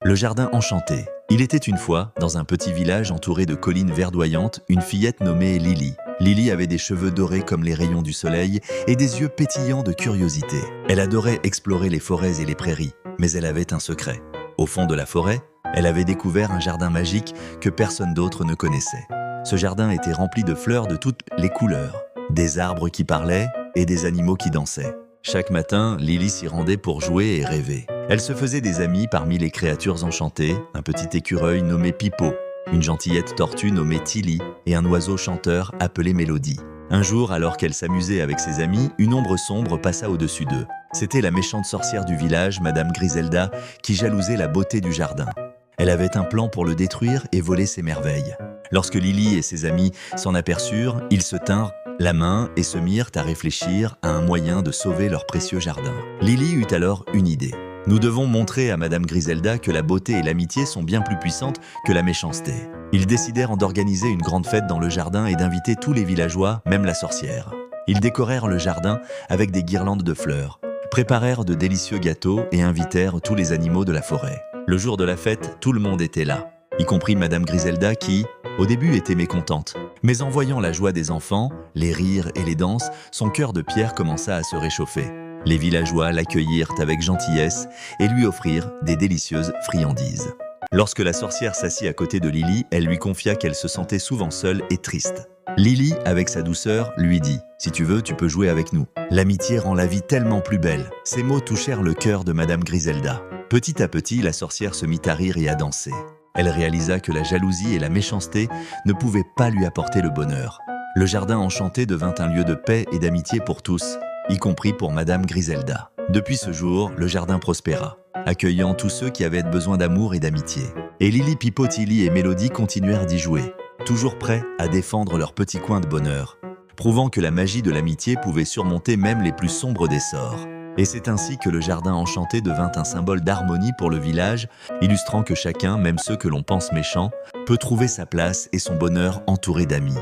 Le jardin enchanté. Il était une fois, dans un petit village entouré de collines verdoyantes, une fillette nommée Lily. Lily avait des cheveux dorés comme les rayons du soleil et des yeux pétillants de curiosité. Elle adorait explorer les forêts et les prairies, mais elle avait un secret. Au fond de la forêt, elle avait découvert un jardin magique que personne d'autre ne connaissait. Ce jardin était rempli de fleurs de toutes les couleurs, des arbres qui parlaient et des animaux qui dansaient. Chaque matin, Lily s'y rendait pour jouer et rêver. Elle se faisait des amis parmi les créatures enchantées, un petit écureuil nommé Pipo, une gentillette tortue nommée Tilly et un oiseau chanteur appelé Mélodie. Un jour, alors qu'elle s'amusait avec ses amis, une ombre sombre passa au-dessus d'eux. C'était la méchante sorcière du village, Madame Griselda, qui jalousait la beauté du jardin. Elle avait un plan pour le détruire et voler ses merveilles. Lorsque Lily et ses amis s'en aperçurent, ils se tinrent la main et se mirent à réfléchir à un moyen de sauver leur précieux jardin. Lily eut alors une idée. Nous devons montrer à Madame Griselda que la beauté et l'amitié sont bien plus puissantes que la méchanceté. Ils décidèrent d'organiser une grande fête dans le jardin et d'inviter tous les villageois, même la sorcière. Ils décorèrent le jardin avec des guirlandes de fleurs, préparèrent de délicieux gâteaux et invitèrent tous les animaux de la forêt. Le jour de la fête, tout le monde était là, y compris Madame Griselda qui, au début, était mécontente. Mais en voyant la joie des enfants, les rires et les danses, son cœur de pierre commença à se réchauffer. Les villageois l'accueillirent avec gentillesse et lui offrirent des délicieuses friandises. Lorsque la sorcière s'assit à côté de Lily, elle lui confia qu'elle se sentait souvent seule et triste. Lily, avec sa douceur, lui dit « Si tu veux, tu peux jouer avec nous. L'amitié rend la vie tellement plus belle. » Ces mots touchèrent le cœur de Madame Griselda. Petit à petit, la sorcière se mit à rire et à danser. Elle réalisa que la jalousie et la méchanceté ne pouvaient pas lui apporter le bonheur. Le jardin enchanté devint un lieu de paix et d'amitié pour tous, y compris pour Madame Griselda. Depuis ce jour, le jardin prospéra, accueillant tous ceux qui avaient besoin d'amour et d'amitié. Et Lily, Pipo, Tilly et Mélodie continuèrent d'y jouer, toujours prêts à défendre leur petit coin de bonheur, prouvant que la magie de l'amitié pouvait surmonter même les plus sombres des sorts. Et c'est ainsi que le jardin enchanté devint un symbole d'harmonie pour le village, illustrant que chacun, même ceux que l'on pense méchants, peut trouver sa place et son bonheur entouré d'amis.